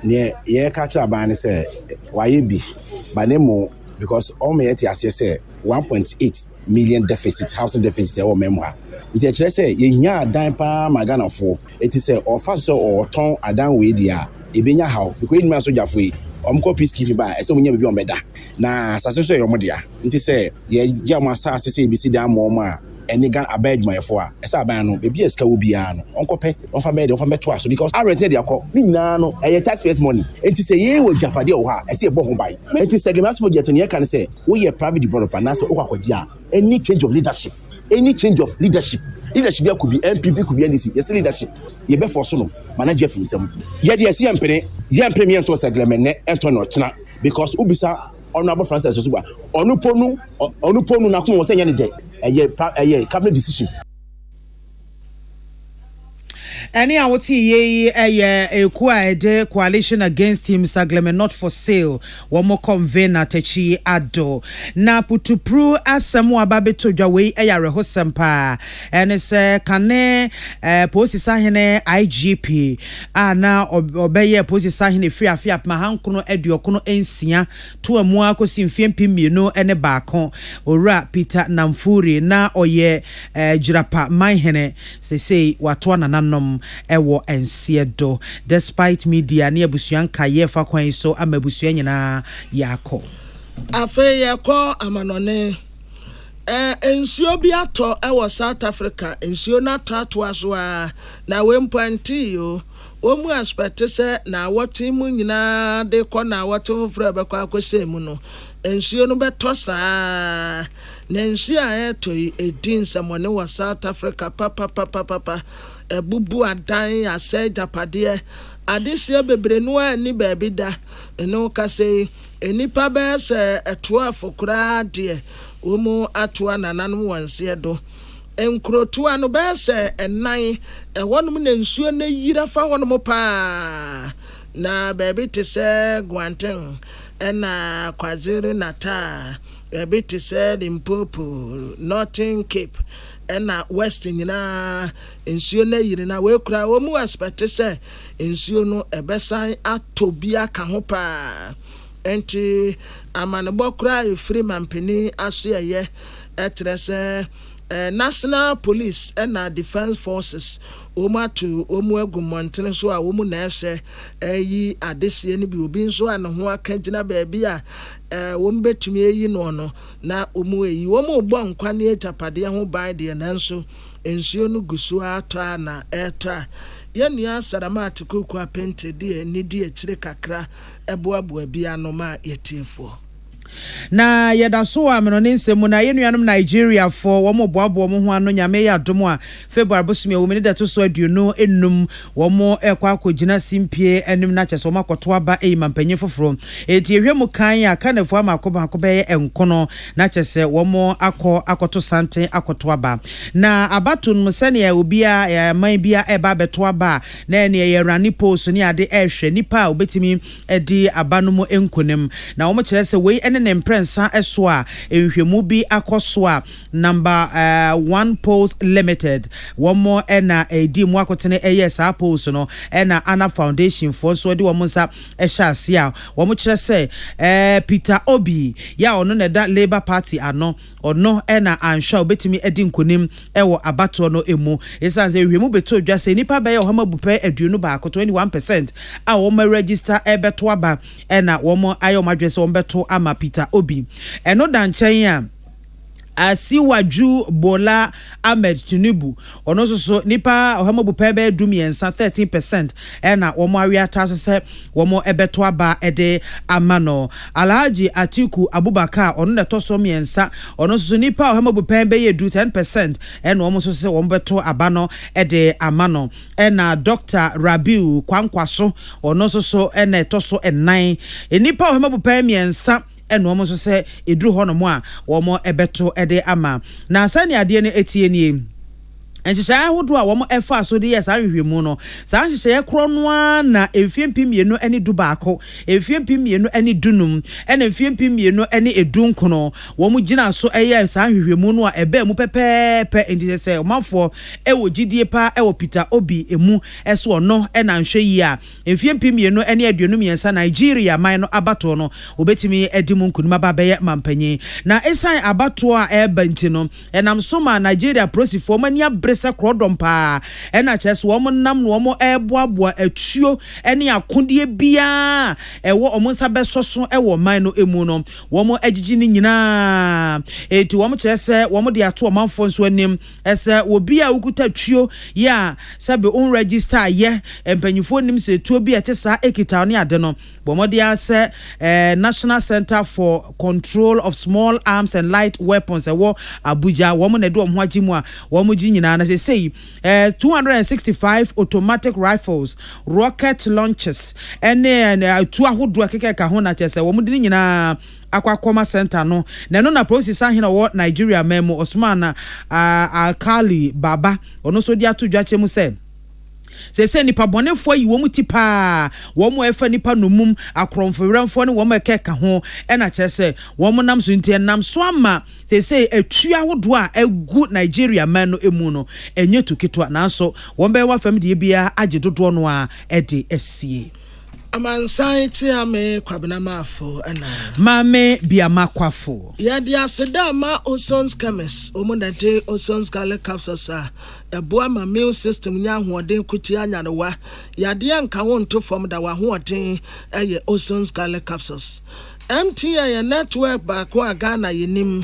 ne ye ka cha aban ne se waye bi banemo because all me yet as say 1.8 million deficit housing deficit or memoir nti ekire say ye hia adan pa magana fo eti say ofa so or ton adan we dia ebenya how because enima so jafo yi omko peacekeeping ba ese onya bebi omeda na asase so ye omodia nti say ye jam asase say bisi da ma eniga abedma yefo a esa aban no bebi eska wo bia no onkope onfa mede onfa meto aso because arrente de akọ ni nyina no taxpayers money enti say ye wo japade o ha ese ebo ho bai enti say gemas project ne kan say wo ye private developer na say okwakoji a any change of leadership leadership ya could be MPP could be NDC yes leadership ye be for so no manager fi nsem ye de ese empene me ento Saglemen ne ento no chena because ubisa honorable Francis Osuba onuponu na kuma wo senya ne de eye cabinet decision. Any awoti ye ede coalition against him Saglemen not for sale. Womo convener techi ado. Na putupru asemu ababe toja we reho sempa. Ene se kane posi sahene IGP. Na obeye posi sahene free afia mahankuno ediokuno ensia. Tuwa mua kosi mfiempi mieno ene bakon. Ora Peter Namfuri na oye jirapa maihene. Se watuwa na nanom. Ewo ensiedo despite media ne abusuan kaye fa kwan so amabusuan nyina yako afa yako amanone ensio bi ato ewo South Africa ensio na tato aso a na wempanti yo omu aspect se na wotimu nyina de ko na wotu frɛ bekɔ akɔsɛ mu no ensio no beto saa na ensio a etoi edin samone wo South Africa papa bubu adan ase japade adesia bebre no ani baabi da eno ka sei enipa be se eto afokura de omo atoa nananom wanse do enkrotu ano be se enan ewonum na nsuo na yira fa wonom pa na baabi te se Guanten ena Kwaziri Natal baabi te se Limpopo Northern Cape ena West nyina ensuo na yire na we kura wo mu expect se ensuo no ebesan atobia ka ho pa enti amanebo kura free mampeni aso ye etrese National Police ena Defense Forces omatu omu agumontene so a omu na ehye yi adesie ni bi obi nso a ne ho aka gina baabi a won betumi yi no na omu eyi omu bo nkwa ne etapade ho ban de nanso ensuo no gusu ato na eta yenua Saramati kuku apente de ni de ekire kakra eboaboa bia no ma yetiefo na yeda so amenone nsemu na yenuanom Nigeria for womo boabo mo ho ano nyame ya dom a February bosome wo meni da to so aduno enum womo ekwa akogina simpie enim na kyese womo akoto aba mampanyin foforo eti ehwemu kan a kanefo amakoba ye enkono na kyese womo akoto sante akoto aba na abato no sene ya obia ya man bia eba beto aba na ene ye rani post ni ade ehwe nipa obetimi edi abanom enkonem na womo kyerese we ene ene mprensa eso a ehwehwemu bi akoso a number 1 Post Limited womo ena edi mu akotene saa post no ena ana foundation for so de womo nsa ehya ase a womo kire se Peter Obi ya ono na da Labour Party ano ono ena ansha obetimi edi nkonim ewo abato no emu esanse ehwehmu beto dwa se nipa be ohama bupe aduonu ba akoto 21% a womo register ebeto aba ena womo ayo madwese womo beto ama Peter Obi eno da nchen a Asiwaju Bola Ahmed Tinubu ono so nipa ohamabu pebe dumiensa 13% ena womo awiata so se womo ebeto aba ede amano Alhaji Atiku Abubakar ono ne toso miensa ono so nipa ohamabu pebe ye du 10% ena womo so se womo beto abano ede amano ena Dr. Rabiu Kwankwaso ono so ena toso enan nipa ohamabu pebe miensa eno omo so se eduru ho no mo a wo ebeto ede ama na sane ade ne etie nie enhyehye ahodo a wo efa so de yes ahwehwemu no saa enhyehye kro no na efiempimienu ene du baako efiempimienu ene dunum ene efiempimienu ene edunkono wo gina so eye saa ahwehwemu no a ebe mu pepepe enti se omafo ewo gidie pa ewo Peter Obi emu eso no ena nhwe yi a efiempimienu ene aduonum yensa Nigeria man no abato no obetimi edimu nkunuma ba beye mampanyi na esan abato a eba nti no enam so ma Nigeria prosifo mania se krodom pa ena chese wo nam no wo eboaboa atuo ene akodie bia ewo omonsa besoso ewo man no emu no wo agigi ni nyina eti wo chese wo de ato manfo nso anim ese obi a ukuta tuo ya sabe on register ye empanyifo nim se tuo bi etesa ekita ne ade no bomodia se National Center for Control of Small Arms and Light Weapons ewo Abuja wo ne do ho agimu a wo gi nyina na say 265 automatic rifles, rocket launchers, and two ahodo akeka ka ho na chese wo mudi nyina akwakoma center no na no na process ahina wo Nigeria memo Osman Akali Baba ono so dia to dwa chemu se se nipa bonefo yi wo muti pa wo mo efa nipa nomum akromfowramfo ne wo mekeka ho ena chese wo mo nam so ntie nam so ama se etua hodo a egu Nigeria man no emu no enye tukitwa nanso wo be wa fam de bia age dodo no a ede esie amansan ti ame kwabena mafo ana mame bia makwafo ya dia seda ma Osons Chemist omundante Osons Gale Capsules eboa ma immune system nya hoɔden kuti anyarewa ya dia nka wonto fom da wa hoɔden eye Osons Gale Capsules MTN network ba ko Ghana yenim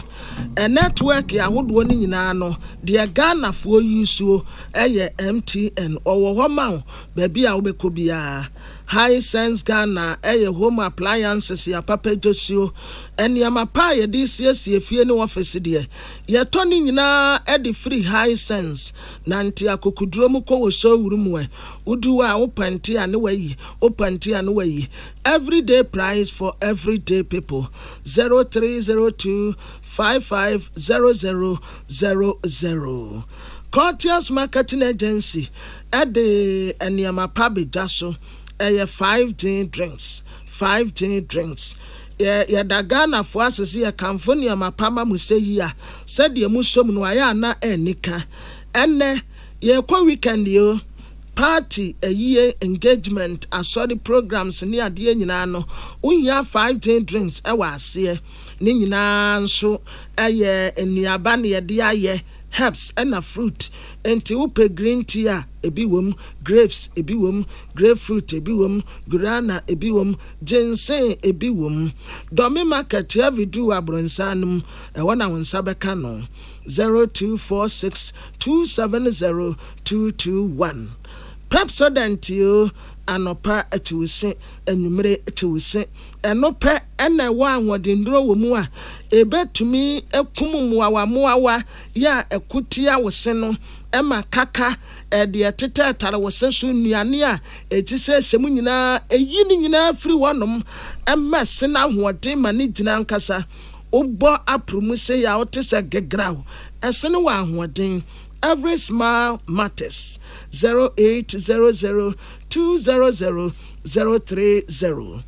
network ya hodo ni nyina no de Ghana fo yusuo eye MTN owo ho ma ba bia wo beko bia High Sense Ghana home appliances ya papa josio eniama pa ye di siesie fie ne office de ye toni nyina free High Sense nanti akokuduro mu ko wo showroom we uduwa opanti ane wayi opanti ane wayi everyday price for everyday people 0302 550000 Courtiers Marketing Agency eniama pa be daso 5 drinks ya dagana fo asese ya California mapama museyi a said ye musom no aya na enika enne ye kwa weekend yo party year engagement asori programs ni ade nyina no unya 5 drinks ewa ase ni nyina nso enuaba na ye de aye herbs and a fruit enti upe green tea ebi wom grapes ebi wom grapefruit ebi wom guarana ebi wom ginseng ebi wom domi market every do abronsanum wana wonsa beka no 0246270221 Pepsodent yo anopa atuwse enumere atuwse enope ene wa anwodindro wo mu a ebetumi ekumumuawa ya ekutia wose no ema kaka de tete tare wose so nuane a etise semu nyina eyini nyina firi wonom ema sena hoɔden ma ne gyina nkasa obo apromu se ya otise gegraw esene wa ahoɔden every smile matters 0800200030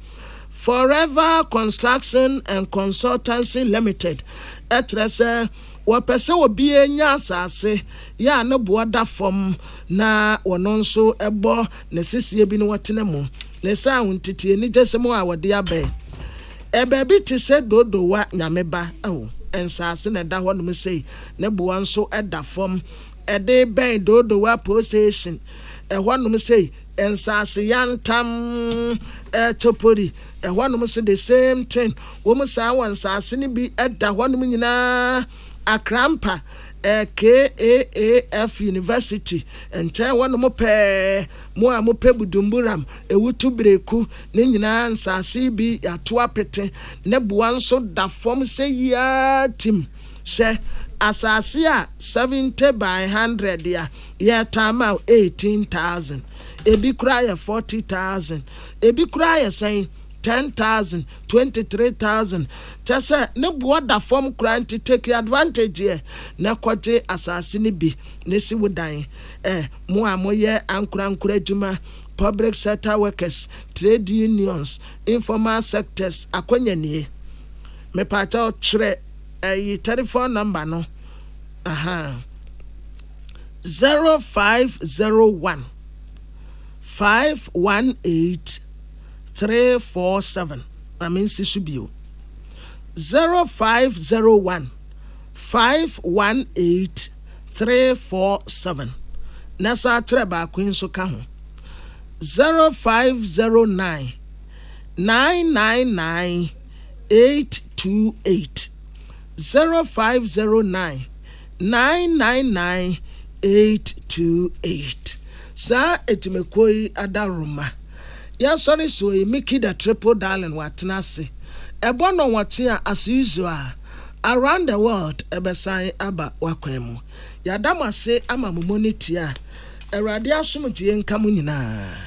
Forever Construction and Consultancy Limited etrese wopese obi enya asase ya no boada fom na wono nso ebo ne sesie bi ne wotene mu ne sa wontiti ni jesemo a wode abe ebe bi ti se dodo wa nyameba ensase na da ho no sei ne bo nso eda fom ede ben dodo wa post station ho no sei ensase yantam topori ehwanum so the same thing wo mu sa wan sase ni bi eda hwanum nyina akrampa KAAF University ente hwanum pe mo a mo pe budumburam ewutu breku ne nyina nsase bi yato apete ne boa nso da fom se ya tim she asase a 70 by 100 ya tama 18,000 ebi kura ya 40,000 ebi kura ya saying 10,000, 23,000. Tese ne boa da form kura to take advantage here. Ne kote asase ni bi ne si wodan. Mo amoye ankura juma, public sector workers, trade unions, informal sectors akwanya nie. Me pacha tre telephone number no. 0501 518 347. I mean Sisubio 0501 518 347. Nasa Treba Queen Sokaho 0509 999 828 0509 999 828. Sa etimekoi adaruma. Ya sorry so Mickey the triple darling watenase. Ebo no watia as usual around the world ebesan aba wakwemu. Ya damase ama mumonitia. Erade asomdie nka mu nyina.